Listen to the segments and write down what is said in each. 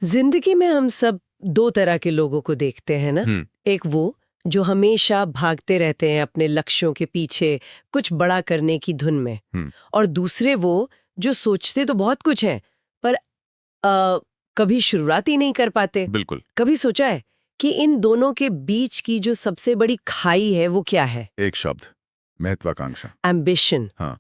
जिंदगी में हम सब दो तरह के लोगों को देखते हैं ना। एक वो जो हमेशा भागते रहते हैं अपने लक्ष्यों के पीछे कुछ बड़ा करने की धुन में, और दूसरे वो जो सोचते तो बहुत कुछ है पर कभी शुरुआत ही नहीं कर पाते। बिल्कुल। कभी सोचा है कि इन दोनों के बीच की जो सबसे बड़ी खाई है वो क्या है? एक शब्द, महत्वाकांक्षा। एम्बिशन। हाँ,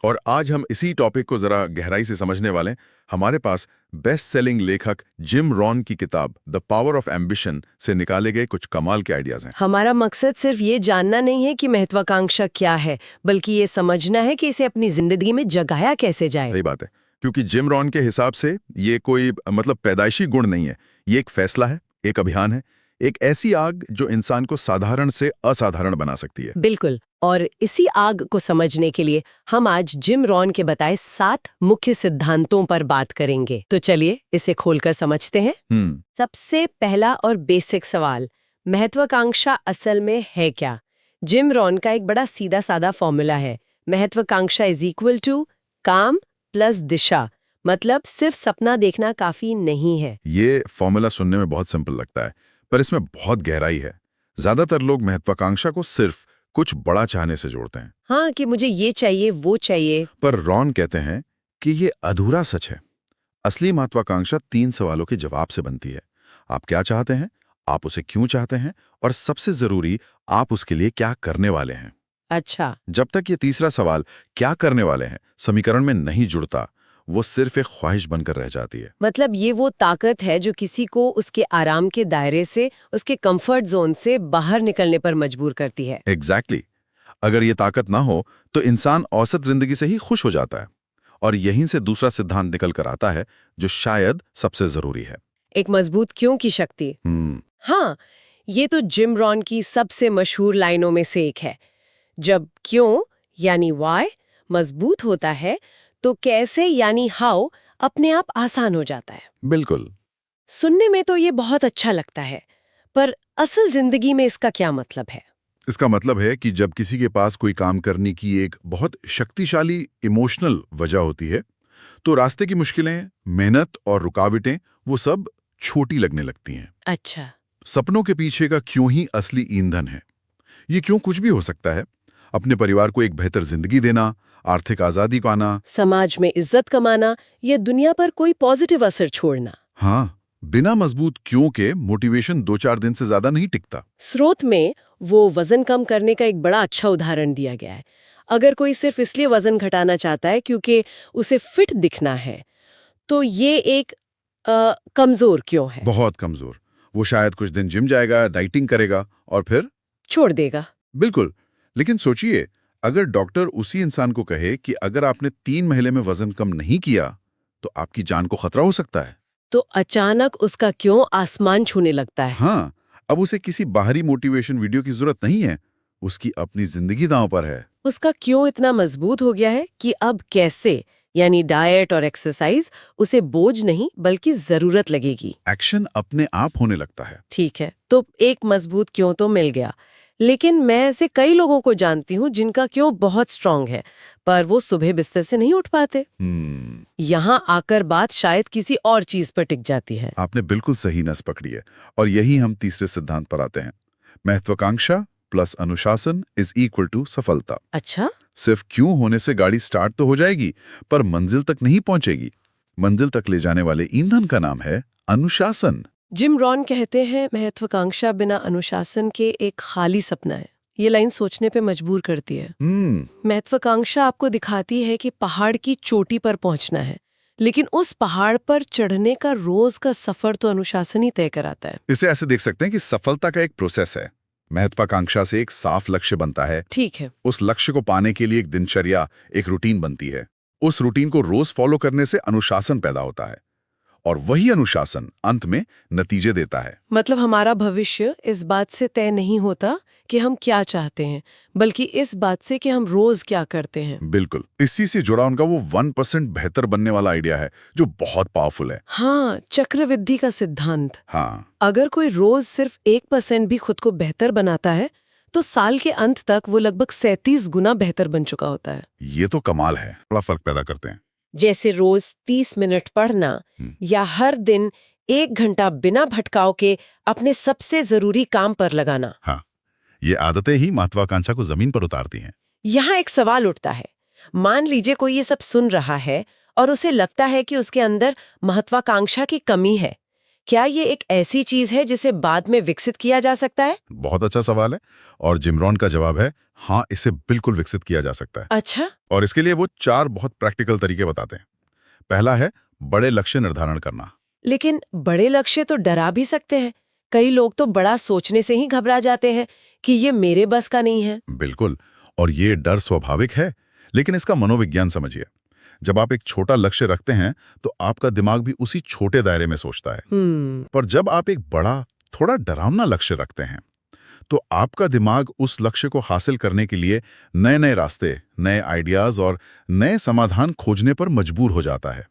और आज हम इसी टॉपिक को जरा गहराई से समझने वाले हैं। हमारे पास बेस्ट सेलिंग लेखक जिम रॉन की किताब द पावर ऑफ एम्बिशन से निकाले गए कुछ कमाल के आइडियाज हैं। हमारा मकसद सिर्फ ये जानना नहीं है कि महत्वाकांक्षा क्या है, बल्कि ये समझना है कि इसे अपनी जिंदगी में जगाया कैसे जाए। सही बात है, क्योंकि जिम रॉन के हिसाब से ये कोई पैदाइशी गुण नहीं है, ये एक फैसला है, एक अभियान है, एक ऐसी आग जो इंसान को साधारण से असाधारण बना सकती है। बिल्कुल। और इसी आग को समझने के लिए हम आज जिम रॉन के बताए 7 मुख्य सिद्धांतों पर बात करेंगे। तो चलिए इसे खोलकर समझते हैं। सबसे पहला और बेसिक सवाल, महत्वाकांक्षा असल में है क्या? जिम रॉन का एक बड़ा सीधा साधा फॉर्मूला है, महत्वाकांक्षा इज इक्वल टू काम प्लस दिशा। मतलब सिर्फ सपना देखना काफी नहीं है। ये फॉर्मूला सुनने में बहुत सिंपल लगता है, पर इसमें बहुत गहराई है। ज्यादातर लोग महत्वाकांक्षा को सिर्फ कुछ बड़ा चाहने से जोड़ते हैं। हाँ, कि मुझे ये चाहिए वो चाहिए। पर रॉन कहते हैं कि ये अधूरा सच है। असली महत्वाकांक्षा 3 सवालों के जवाब से बनती है। आप क्या चाहते हैं, आप उसे क्यों चाहते हैं, और सबसे जरूरी, आप उसके लिए क्या करने वाले हैं। अच्छा। जब तक ये तीसरा सवाल, क्या करने वाले हैं, समीकरण में नहीं जुड़ता, वो सिर्फ एक ख्वाहिश बनकर रह जाती है। मतलब ये वो ताकत है जो किसी को उसके आराम के दायरे से, उसके कंफर्ट जोन से बाहर निकलने पर मजबूर करती है। एग्जैक्टली। अगर ये ताकत ना हो तो इंसान औसत जिंदगी से ही खुश हो जाता है। और यहीं से दूसरा सिद्धांत निकल कर आता है जो शायद सबसे जरूरी है, एक मजबूत क्यों की शक्ति। हाँ, ये तो जिम रॉन की सबसे मशहूर लाइनों में से एक है। जब क्यों यानी व्हाई मजबूत होता है तो कैसे यानी हाउ अपने आप आसान हो जाता है। बिल्कुल। सुनने में तो ये बहुत अच्छा लगता है, पर असल जिंदगी में इसका क्या मतलब है? इसका मतलब है कि जब किसी के पास कोई काम करने की एक बहुत शक्तिशाली इमोशनल वजह होती है, तो रास्ते की मुश्किलें, मेहनत और रुकावटें वो सब छोटी लगने लगती हैं। अच्छा। सपनों के पीछे का क्यों ही असली ईंधन है। ये क्यों कुछ भी हो सकता है। अपने परिवार को एक बेहतर जिंदगी देना, आर्थिक आजादी पाना, समाज में इज्जत कमाना, या दुनिया पर कोई पॉजिटिव असर छोड़ना। हाँ, बिना मजबूत क्यों के मोटिवेशन 2-4 दिन से ज्यादा नहीं टिकता। स्रोत में वो वजन कम करने का एक बड़ा अच्छा उदाहरण दिया गया है। अगर कोई सिर्फ इसलिए वजन घटाना चाहता है क्योंकि उसे फिट दिखना है, तो ये एक कमजोर क्यों है। बहुत कमजोर। वो शायद कुछ दिन जिम जाएगा, डाइटिंग करेगा और फिर छोड़ देगा। बिल्कुल। लेकिन सोचिए, अगर डॉक्टर उसी इंसान को कहे कि अगर आपने 3 महीने में वजन कम नहीं किया तो आपकी जान को खतरा हो सकता है, तो अचानक उसका क्यों आसमान छूने लगता है। हाँ, अब उसे किसी बाहरी मोटिवेशन वीडियो की जरूरत नहीं है, उसकी अपनी जिंदगी दांव पर है। उसका क्यों इतना मजबूत हो गया है कि अब कैसे यानी डाइट और एक्सरसाइज उसे बोझ नहीं बल्कि जरूरत लगेगी। एक्शन अपने आप होने लगता है। ठीक है, तो एक मजबूत क्यों तो मिल गया, लेकिन मैं ऐसे कई लोगों को जानती हूँ जिनका क्यों बहुत स्ट्रांग है, पर वो सुबह बिस्तर से नहीं उठ पाते। यहाँ आकर बात शायद किसी और चीज पर टिक जाती है। आपने बिल्कुल सही नस पकड़ी है, और यही हम तीसरे सिद्धांत पर आते हैं। महत्वाकांक्षा प्लस अनुशासन इज इक्वल टू सफलता। अच्छा। सिर्फ क्यों होने से गाड़ी स्टार्ट तो हो जाएगी, पर मंजिल तक नहीं पहुंचेगी। मंजिल तक ले जाने वाले ईंधन का नाम है अनुशासन। जिम रॉन कहते हैं महत्वाकांक्षा बिना अनुशासन के एक खाली सपना है। ये लाइन सोचने पे मजबूर करती है। महत्वाकांक्षा आपको दिखाती है कि पहाड़ की चोटी पर पहुंचना है, लेकिन उस पहाड़ पर चढ़ने का रोज का सफर तो अनुशासन ही तय कराता है। इसे ऐसे देख सकते हैं कि सफलता का एक प्रोसेस है। महत्वाकांक्षा से एक साफ लक्ष्य बनता है। ठीक है। उस लक्ष्य को पाने के लिए एक दिनचर्या, एक रूटीन बनती है। उस रूटीन को रोज फॉलो करने से अनुशासन पैदा होता है, और वही अनुशासन अंत में नतीजे देता है। मतलब हमारा भविष्य इस बात से तय नहीं होता कि हम क्या चाहते हैं, बल्कि इस बात से कि हम रोज क्या करते हैं। बिल्कुल। इसी से जुड़ा उनका वो 1% बेहतर बनने वाला आइडिया है जो बहुत पावरफुल है। हाँ, चक्रवृद्धि का सिद्धांत। हाँ, अगर कोई रोज सिर्फ 1% भी खुद को बेहतर बनाता है तो साल के अंत तक वो लगभग 37 गुना बेहतर बन चुका होता है। ये तो कमाल है, बड़ा फर्क पैदा करते हैं। जैसे रोज 30 मिनट पढ़ना या हर दिन 1 घंटा बिना भटकाव के अपने सबसे जरूरी काम पर लगाना। हाँ, ये आदतें ही महत्वाकांक्षा को जमीन पर उतारती हैं। यहाँ एक सवाल उठता है, मान लीजिए कोई ये सब सुन रहा है और उसे लगता है कि उसके अंदर महत्वाकांक्षा की कमी है। क्या ये एक ऐसी चीज है जिसे बाद में विकसित किया जा सकता है? बहुत अच्छा सवाल है और जिम रॉन का जवाब है हाँ, इसे बिल्कुल विकसित किया जा सकता है। अच्छा। और इसके लिए वो 4 बहुत प्रैक्टिकल तरीके बताते हैं। पहला है बड़े लक्ष्य निर्धारण करना। लेकिन बड़े लक्ष्य तो डरा भी सकते हैं। कई लोग तो बड़ा सोचने से ही घबरा जाते हैं कि ये मेरे बस का नहीं है। बिल्कुल, और ये डर स्वाभाविक है, लेकिन इसका मनोविज्ञान समझिए। जब आप एक छोटा लक्ष्य रखते हैं तो आपका दिमाग भी उसी छोटे दायरे में सोचता है। पर जब आप एक बड़ा, थोड़ा डरावना लक्ष्य रखते हैं तो आपका दिमाग उस लक्ष्य को हासिल करने के लिए नए नए रास्ते, नए आइडियाज और नए समाधान खोजने पर मजबूर हो जाता है।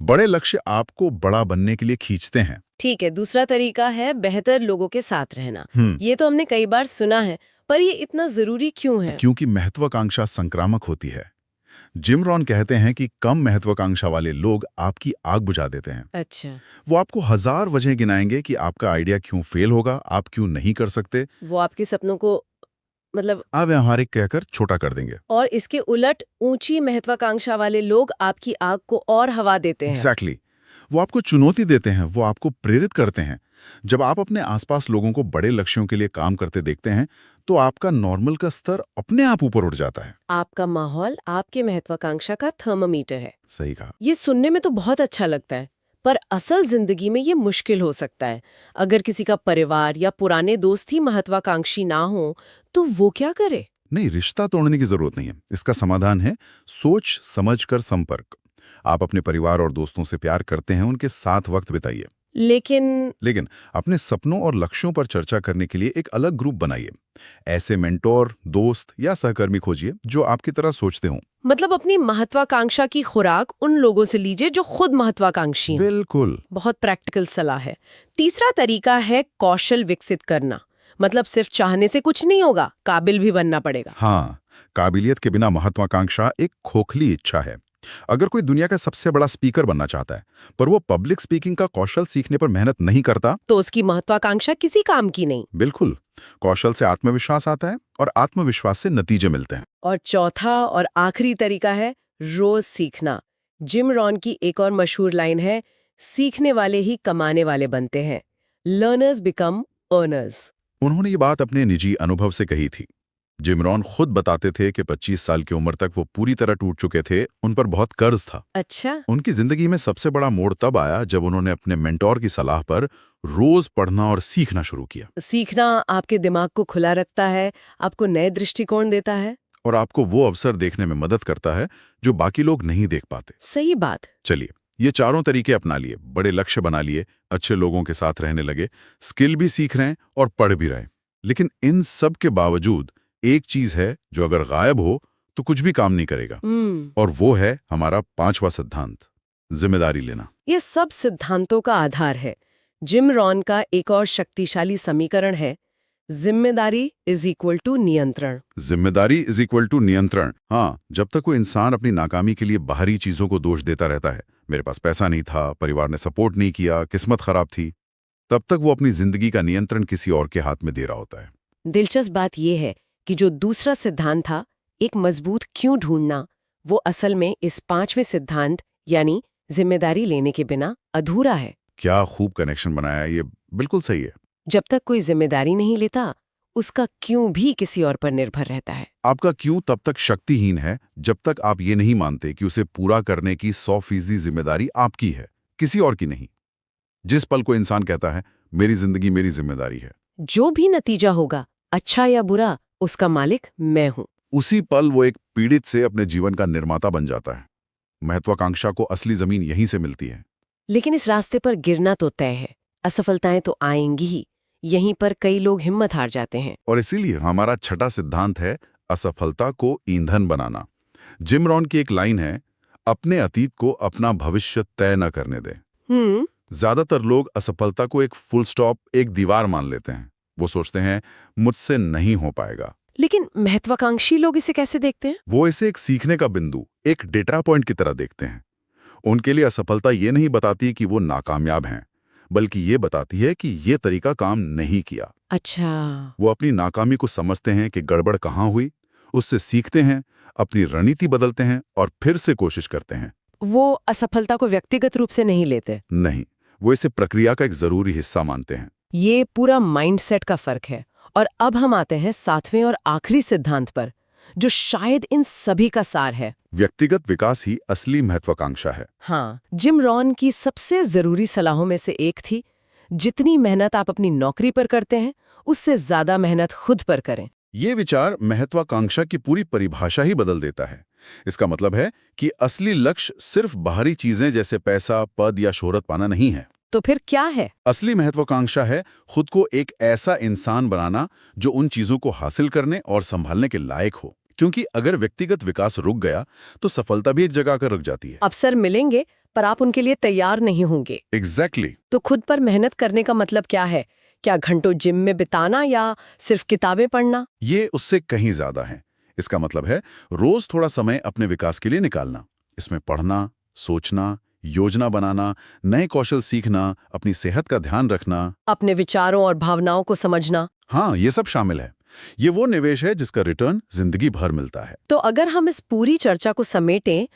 बड़े लक्ष्य आपको बड़ा बनने के लिए खींचते हैं। ठीक है, दूसरा तरीका है बेहतर लोगों के साथ रहना। ये तो हमने कई बार सुना है, पर ये इतना जरूरी क्यों है? क्योंकि महत्वाकांक्षा संक्रामक होती है। जिम रॉन कहते हैं कि कम महत्वाकांक्षा वाले लोग आपकी आग बुझा देते हैं। अच्छा। वो आपको 1000 वजह गिनाएंगे कि आपका आइडिया क्यों फेल होगा, आप क्यों नहीं कर सकते। वो आपके सपनों को मतलब अव्यावहारिक कहकर छोटा कर देंगे। और इसके उलट ऊंची महत्वाकांक्षा वाले लोग आपकी आग को और हवा देते हैं। एग्जैक्टली। वो आपको चुनौती देते हैं, वो आपको प्रेरित करते हैं। जब आप अपने आसपास लोगों को बड़े लक्ष्यों के लिए काम करते देखते हैं तो आपका नॉर्मल का स्तर अपने आप ऊपर उठ जाता है। आपका माहौल आपके महत्वाकांक्षा का थर्मामीटर है। सही कहा। ये सुनने में तो बहुत अच्छा लगता है, पर असल जिंदगी में ये मुश्किल हो सकता है। अगर किसी का परिवार या पुराने दोस्त ही महत्वाकांक्षी ना हो तो वो क्या करे? नहीं, रिश्ता तोड़ने की जरूरत नहीं है। इसका समाधान है सोच समझकर संपर्क। आप अपने परिवार और दोस्तों से प्यार करते हैं, उनके साथ वक्त बिताइए। लेकिन अपने सपनों और लक्ष्यों पर चर्चा करने के लिए एक अलग ग्रुप बनाइए। ऐसे मेंटोर, दोस्त या सहकर्मी खोजिए जो आपकी तरह सोचते हों। मतलब अपनी महत्वाकांक्षा की खुराक उन लोगों से लीजिए जो खुद महत्वाकांक्षी हैं। बिल्कुल। बहुत प्रैक्टिकल सलाह है। तीसरा तरीका है कौशल विकसित करना। मतलब सिर्फ चाहने से कुछ नहीं होगा, काबिल भी बनना पड़ेगा। हाँ, काबिलियत के बिना महत्वाकांक्षा एक खोखली इच्छा है। अगर कोई दुनिया का सबसे बड़ा स्पीकर बनना चाहता है पर वो पब्लिक स्पीकिंग का कौशल सीखने पर मेहनत नहीं करता तो उसकी महत्वाकांक्षा किसी काम की नहीं। बिल्कुल। कौशल से आत्मविश्वास आता है और आत्मविश्वास से नतीजे मिलते हैं। और चौथा और आखिरी तरीका है रोज सीखना। जिम रॉन की एक और मशहूर लाइन है, सीखने वाले ही कमाने वाले बनते हैं। Learners become earners. उन्होंने ये बात अपने निजी अनुभव से कही थी। जिम रॉन खुद बताते थे कि 25 साल की उम्र तक वो पूरी तरह टूट चुके थे, उन पर बहुत कर्ज था। अच्छा। उनकी जिंदगी में सबसे बड़ा मोड़ तब आया जब उन्होंने अपने मेंटोर की सलाह पर रोज पढ़ना और सीखना शुरू किया। सीखना आपके दिमाग को खुला रखता है, आपको नए दृष्टिकोण देता है और आपको वो अवसर देखने में मदद करता है जो बाकी लोग नहीं देख पाते। सही बात। चलिए, ये चारों तरीके अपना लिए, बड़े लक्ष्य बना लिए, अच्छे लोगों के साथ रहने लगे, स्किल भी सीख रहे हैं और पढ़ भी रहे हैं। लेकिन इन सब के बावजूद एक चीज है जो अगर गायब हो तो कुछ भी काम नहीं करेगा। और वो है हमारा 5वां सिद्धांत, जिम्मेदारी लेना। ये सब सिद्धांतों का आधार है। जिम रॉन का एक और शक्तिशाली समीकरण है, जिम्मेदारी इज इक्वल टू नियंत्रण। जिम्मेदारी इज इक्वल टू नियंत्रण। हाँ, जब तक कोई इंसान अपनी नाकामी के लिए बाहरी चीजों को दोष देता रहता है, मेरे पास पैसा नहीं था, परिवार ने सपोर्ट नहीं किया, किस्मत खराब थी, तब तक वो अपनी जिंदगी का नियंत्रण किसी और के हाथ में दे रहा होता है। दिलचस्प बात यह है कि जो दूसरा सिद्धांत था, एक मजबूत क्यों ढूंढना, वो असल में इस 5वें सिद्धांत यानी जिम्मेदारी लेने के बिना अधूरा है। क्या खूब कनेक्शन बनाया, ये बिल्कुल सही है। जब तक कोई जिम्मेदारी नहीं लेता, उसका क्यों भी किसी और पर निर्भर रहता है। आपका क्यों तब तक शक्तिहीन है जब तक आप ये नहीं मानते कि उसे पूरा करने की 100% जिम्मेदारी आपकी है, किसी और की नहीं। जिस पल को इंसान कहता है मेरी जिंदगी मेरी जिम्मेदारी है, जो भी नतीजा होगा, अच्छा या बुरा, उसका मालिक मैं हूं, उसी पल वो एक पीड़ित से अपने जीवन का निर्माता बन जाता है। महत्वाकांक्षा को असली जमीन यहीं से मिलती है। लेकिन इस रास्ते पर गिरना तो तय है, असफलताएं तो आएंगी ही। यहीं पर कई लोग हिम्मत हार जाते हैं। और इसीलिए हमारा छठा सिद्धांत है असफलता को ईंधन बनाना। जिम रॉन की एक लाइन है, अपने अतीत को अपना भविष्य तय न करने दें। ज्यादातर लोग असफलता को एक फुल स्टॉप, एक दीवार मान लेते हैं। वो सोचते हैं मुझसे नहीं हो पाएगा। लेकिन महत्वाकांक्षी लोग इसे कैसे देखते हैं? वो इसे एक सीखने का बिंदु, एक डेटा पॉइंट की तरह देखते हैं। उनके लिए असफलता ये नहीं बताती कि वो नाकामयाब हैं, बल्कि ये बताती है कि ये तरीका काम नहीं किया। अच्छा। वो अपनी नाकामी को समझते हैं कि गड़बड़ कहाँ हुई, उससे सीखते हैं, अपनी रणनीति बदलते हैं और फिर से कोशिश करते हैं। वो असफलता को व्यक्तिगत रूप से नहीं लेते। नहीं, वो इसे प्रक्रिया का एक जरूरी हिस्सा मानते हैं। ये पूरा माइंडसेट का फर्क है। और अब हम आते हैं 7वें और आखिरी सिद्धांत पर, जो शायद इन सभी का सार है। व्यक्तिगत विकास ही असली महत्वाकांक्षा है। हाँ, जिम रॉन की सबसे जरूरी सलाहों में से एक थी, जितनी मेहनत आप अपनी नौकरी पर करते हैं, उससे ज्यादा मेहनत खुद पर करें। ये विचार महत्वाकांक्षा की पूरी परिभाषा ही बदल देता है। इसका मतलब है कि असली लक्ष्य सिर्फ बाहरी चीजें जैसे पैसा, पद या शोहरत पाना नहीं है। तो फिर क्या है? असली महत्वाकांक्षा है खुद को एक ऐसा इंसान बनाना जो उन चीजों को हासिल करने और संभालने के लायक हो। क्योंकि अगर व्यक्तिगत विकास रुक गया तो सफलता भी एक जगह आकर रुक जाती है। अवसर मिलेंगे पर आप उनके लिए तैयार नहीं होंगे। एग्जैक्टली। तो खुद पर मेहनत करने का मतलब क्या है? क्या घंटों जिम में बिताना या सिर्फ किताबें पढ़ना? ये उससे कहीं ज्यादा है। इसका मतलब है रोज थोड़ा समय अपने विकास के लिए निकालना। इसमें पढ़ना, सोचना, योजना बनाना, नए कौशल सीखना, अपनी सेहत का ध्यान रखना, अपने विचारों और भावनाओं को समझना। हाँ, ये सब शामिल है। ये वो निवेश है जिसका रिटर्न जिंदगी भर मिलता है। तो अगर हम इस पूरी चर्चा को समेटें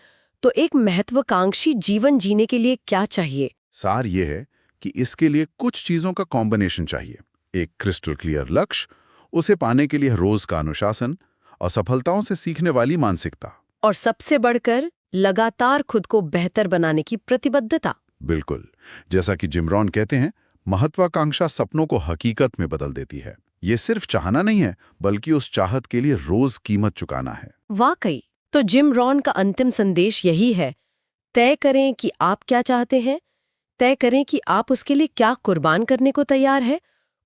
तो एक महत्वाकांक्षी जीवन जीने के लिए क्या चाहिए? सार ये है कि इसके लिए कुछ चीजों का कॉम्बिनेशन चाहिए। एक क्रिस्टल क्लियर लक्ष्य, उसे पाने के लिए रोज का अनुशासन, असफलताओं से सीखने वाली मानसिकता, और सबसे बढ़कर लगातार खुद को बेहतर बनाने की प्रतिबद्धता। बिल्कुल। जैसा कि जिम रॉन कहते हैं, महत्वाकांक्षा सपनों को हकीकत में बदल देती है। ये सिर्फ चाहना नहीं है, बल्कि उस चाहत के लिए रोज कीमत चुकाना है। वाकई। तो जिम रॉन का अंतिम संदेश यही है, तय करें कि आप क्या चाहते हैं, तय करें कि आप उसके लिए क्या कुर्बान करने को तैयार है,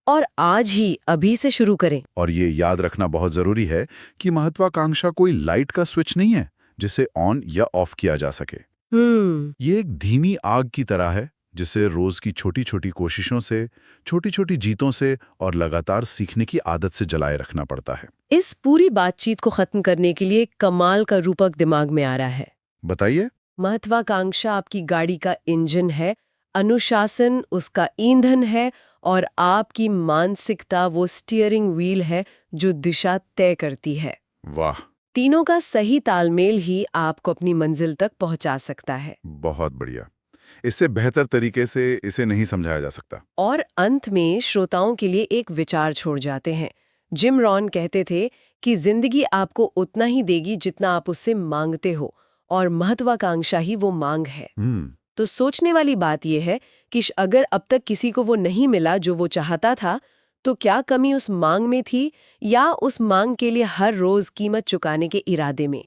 और आज ही अभी से शुरू करें। और ये याद रखना बहुत जरूरी है कि महत्वाकांक्षा कोई लाइट का स्विच नहीं है जिसे ऑन या ऑफ किया जा सके। ये एक धीमी आग की तरह है जिसे रोज की छोटी छोटी कोशिशों से, छोटी छोटी जीतों से और लगातार सीखने की आदत से जलाए रखना पड़ता है। इस पूरी बातचीत को खत्म करने के लिए कमाल का रूपक दिमाग में आ रहा है। बताइए। महत्वाकांक्षा आपकी गाड़ी का इंजन है, अनुशासन उसका ईंधन है, और आपकी मानसिकता वो स्टीयरिंग व्हील है जो दिशा तय करती है। वाह। तीनों का सही तालमेल ही आपको अपनी मंजिल तक पहुंचा सकता है। बहुत बढ़िया। इससे बेहतर तरीके से इसे नहीं समझाया जा सकता। और अंत में श्रोताओं के लिए एक विचार छोड़ जाते हैं। जिम रॉन कहते थे कि जिंदगी आपको उतना ही देगी जितना आप उससे मांगते हो, और महत्वाकांक्षा ही वो मांग है। तो सोचने वाली बात यह है कि अगर अब तक किसी को वो नहीं मिला जो वो चाहता था, तो क्या कमी उस मांग में थी, या उस मांग के लिए हर रोज कीमत चुकाने के इरादे में?